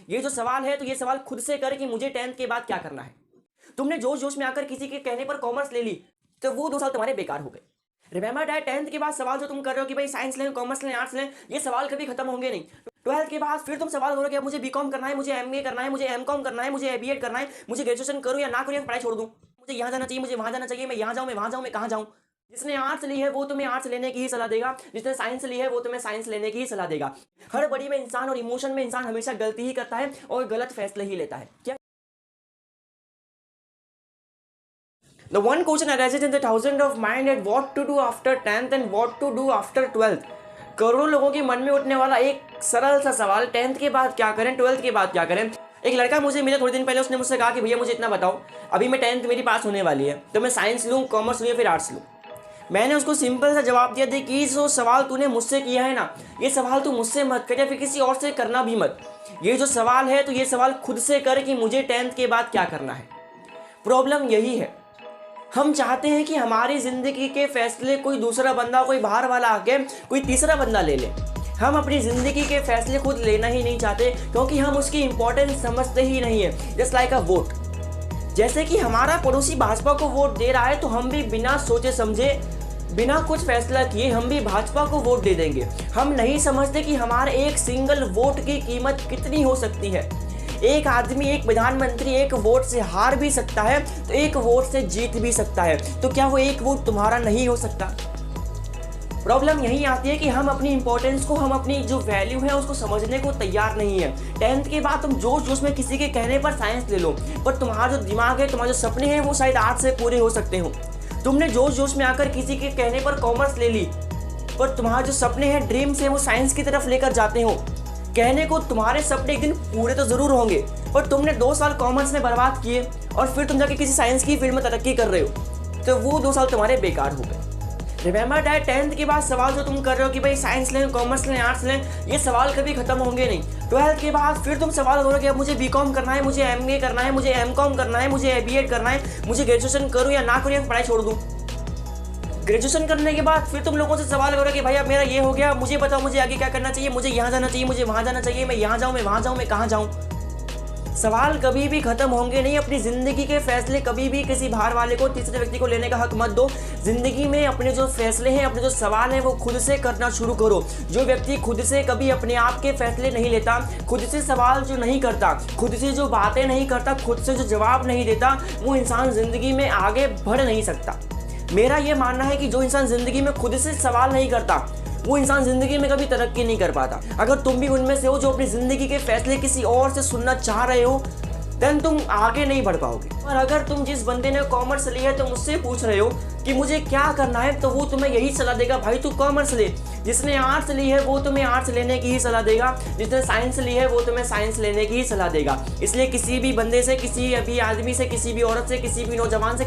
ये जो सवाल है तो ये सवाल खुद से कर कि मुझे 10th के बाद क्या करना है। तुमने जोश जोश में आकर किसी के कहने पर कॉमर्स ले ली तो वो 2 साल तुम्हारे बेकार हो गए। रिमेंबर दैट 10th के बाद सवाल जो तुम कर रहे हो कि भाई साइंस लें, कॉमर्स लें, आर्ट्स लें, ये सवाल कभी खत्म होंगे नहीं। 12th के बाद फिर तुम सवाल करो कि अब मुझे बीकॉम करना है, मुझे एमए करना है, मुझे एमकॉम करना है, मुझे बीएड करना है, मुझे ग्रेजुएशन करूँ या ना करूँ या पढ़ाई छोड़ दूँ, मुझे यहाँ जाना चाहिए, मुझे वहाँ जाना चाहिए, मैं यहाँ जाऊँ, मैं वहाँ जाऊँ, मैं कहाँ जाऊँ। जिसने आर्ट्स ली है वो तुम्हें आर्ट्स लेने की ही सलाह देगा, जिसने साइंस ली है वो तुम्हें साइंस लेने की ही सलाह देगा। हड़बड़ी में इंसान और इमोशन में इंसान हमेशा गलती ही करता है और गलत फैसले ही लेता है। क्या The one question arises in the thousand of mind at what to do after 10th and what to do after 12th। करोड़ों लोगों के मन में उठने वाला एक सरल सा सवाल, 10th के बाद क्या करें, 12th के बाद क्या करें। एक लड़का मुझे मिला थोड़े दिन पहले, उसने मुझसे कहा कि भैया मुझे इतना बताओ, अभी मैं 10th मेरी पास होने वाली है तो मैं साइंस लूँ, कॉमर्स लूँ या फिर आर्ट्स लूँ। मैंने उसको सिंपल सा जवाब दिया था कि जो सवाल तूने मुझसे किया है ना, ये सवाल तू मुझसे मत कर या फिर किसी और से करना भी मत। ये जो सवाल है तो ये सवाल खुद से कर कि मुझे 10th के बाद क्या करना है। प्रॉब्लम यही है, हम चाहते हैं कि हमारी ज़िंदगी के फैसले कोई दूसरा बंदा, कोई बाहर वाला आके कोई तीसरा बंदा ले ले। हम अपनी ज़िंदगी के फैसले खुद लेना ही नहीं चाहते क्योंकि हम उसकी इंपॉर्टेंस समझते ही नहीं है। जस्ट लाइक अ वोट, जैसे कि हमारा पड़ोसी भाजपा को वोट दे रहा है तो हम भी बिना सोचे समझे, बिना कुछ फैसला किए हम भी भाजपा को वोट दे देंगे। हम नहीं समझते कि हमारे एक सिंगल वोट की कीमत कितनी हो सकती है। एक आदमी, एक प्रधानमंत्री एक वोट से हार भी सकता है तो एक वोट से जीत भी सकता है, तो क्या वो एक वोट तुम्हारा नहीं हो सकता। प्रॉब्लम यही आती है कि हम अपनी इंपॉर्टेंस को, हम अपनी जो वैल्यू है उसको समझने को तैयार नहीं है। 10th के बाद तुम जोश जोश में किसी के कहने पर साइंस ले लो, पर तुम्हारा जो दिमाग है, तुम्हारे जो सपने हैं वो शायद आर्ट्स से पूरे हो सकते हो। तुमने जोश जोश में आकर किसी के कहने पर कॉमर्स ले ली, पर तुम्हारे जो सपने हैं, ड्रीम्स हैं, वो साइंस की तरफ लेकर जाते हो। कहने को तुम्हारे सपने एक दिन पूरे तो जरूर होंगे, पर तुमने 2 साल कॉमर्स में बर्बाद किए और फिर तुम जाके किसी साइंस की फील्ड में तरक्की कर रहे हो, तो वो 2 साल तुम्हारे बेकार हो गए। रिमेंबर दैट 10th के बाद सवाल जो तुम कर रहे हो कि भाई साइंस लें, कॉमर्स लें, आर्ट्स लें, ये सवाल कभी खत्म होंगे नहीं। 12th के बाद फिर तुम सवाल करो कि अब मुझे बीकॉम करना है, मुझे एमए करना है, मुझे एमकॉम करना है, मुझे बीएड करना है, मुझे ग्रेजुएशन करूँ या ना करूँ या पढ़ाई छोड़ दूँ। ग्रेजुएशन करने के बाद फिर तुम लोगों से सवाल करो कि भाई अब मेरा ये हो गया, मुझे बताओ मुझे आगे क्या करना चाहिए, मुझे यहाँ जाना चाहिए, मुझे वहाँ जाना चाहिए, मैं यहाँ जाऊँ, मैं वहाँ जाऊँ, मैं कहाँ जाऊँ। सवाल कभी भी खत्म होंगे नहीं। अपनी ज़िंदगी के फैसले कभी भी किसी बाहर वाले को, तीसरे व्यक्ति को लेने का हक मत दो। ज़िंदगी में अपने जो फैसले हैं, अपने जो सवाल हैं वो खुद से करना शुरू करो। जो व्यक्ति खुद से कभी अपने आप के फैसले नहीं लेता, खुद से सवाल जो नहीं करता, खुद से जो बातें नहीं करता, खुद से जो जवाब नहीं देता, वो इंसान ज़िंदगी में आगे बढ़ नहीं सकता। मेरा ये मानना है कि जो इंसान ज़िंदगी में खुद से सवाल नहीं करता, वो इंसान ज़िंदगी में कभी तरक्की नहीं कर पाता। अगर तुम भी उनमें से हो जो अपनी ज़िंदगी के फैसले किसी और से सुनना चाह रहे हो, देन तुम आगे नहीं बढ़ पाओगे। और अगर तुम जिस बंदे ने कॉमर्स ली है तुम उससे पूछ रहे हो कि मुझे क्या करना है, तो वो तुम्हें यही सलाह देगा, भाई तू कॉमर्स ले। जिसने आर्ट्स ली है वो तुम्हें आर्ट्स लेने की ही सलाह देगा, जिसने साइंस ली है वो तुम्हें साइंस लेने की ही सलाह देगा। इसलिए किसी भी बंदे से, किसी भी आदमी से, किसी भी औरत से, किसी भी नौजवान से,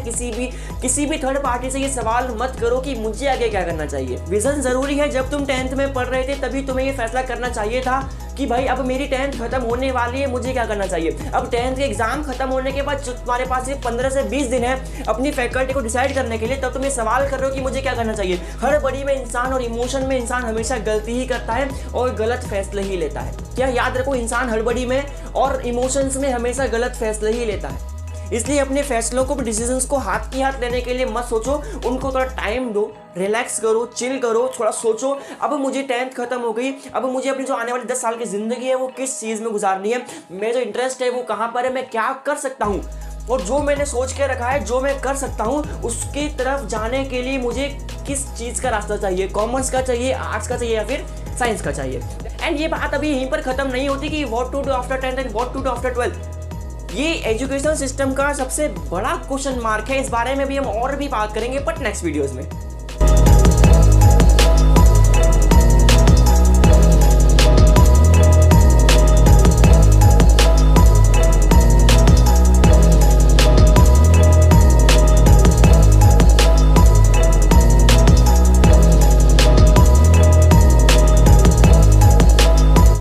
किसी भी थर्ड पार्टी से ये सवाल मत करो कि मुझे आगे क्या करना चाहिए। विजन ज़रूरी है। जब तुम 10th में पढ़ रहे थे तभी तुम्हें ये फैसला करना चाहिए था कि भाई अब मेरी 10th खत्म होने वाली है, मुझे क्या करना चाहिए। अब 10th के एग्जाम खत्म होने के बाद जो तुम्हारे पास सिर्फ 15 से 20 दिन है अपनी फैकल्टी को डिसाइड करने के लिए, तब तुम ये सवाल कर रहे हो कि मुझे क्या करना चाहिए। हड़बड़ी में इंसान और इमोशन में इंसान हमेशा गलती ही करता है और गलत फैसले ही लेता है। क्या याद रखो, इंसान हड़बड़ी में और इमोशंस में हमेशा गलत फैसले ही लेता है। इसलिए अपने फैसलों को, डिसीजंस को हाथ की हाथ लेने के लिए मत सोचो, उनको थोड़ा टाइम दो, रिलैक्स करो, चिल करो, थोड़ा सोचो अब मुझे 10th खत्म हो गई, अब मुझे अपनी जो आने वाली 10 साल की ज़िंदगी है वो किस चीज़ में गुजारनी है, मेरा जो इंटरेस्ट है वो कहाँ पर है, मैं क्या कर सकता हूँ, और जो मैंने सोच के रखा है, जो मैं कर सकता हूँ, उसकी तरफ जाने के लिए मुझे किस चीज़ का रास्ता चाहिए, कॉमर्स का चाहिए, आर्ट्स का चाहिए या फिर साइंस का चाहिए। एंड ये बात अभी यहीं पर ख़त्म नहीं होती कि what to do after 10th and what to do after 12th। ये एजुकेशन सिस्टम का सबसे बड़ा क्वेश्चन मार्क है। इस बारे में भी हम और भी बात करेंगे बट नेक्स्ट वीडियोज़ में।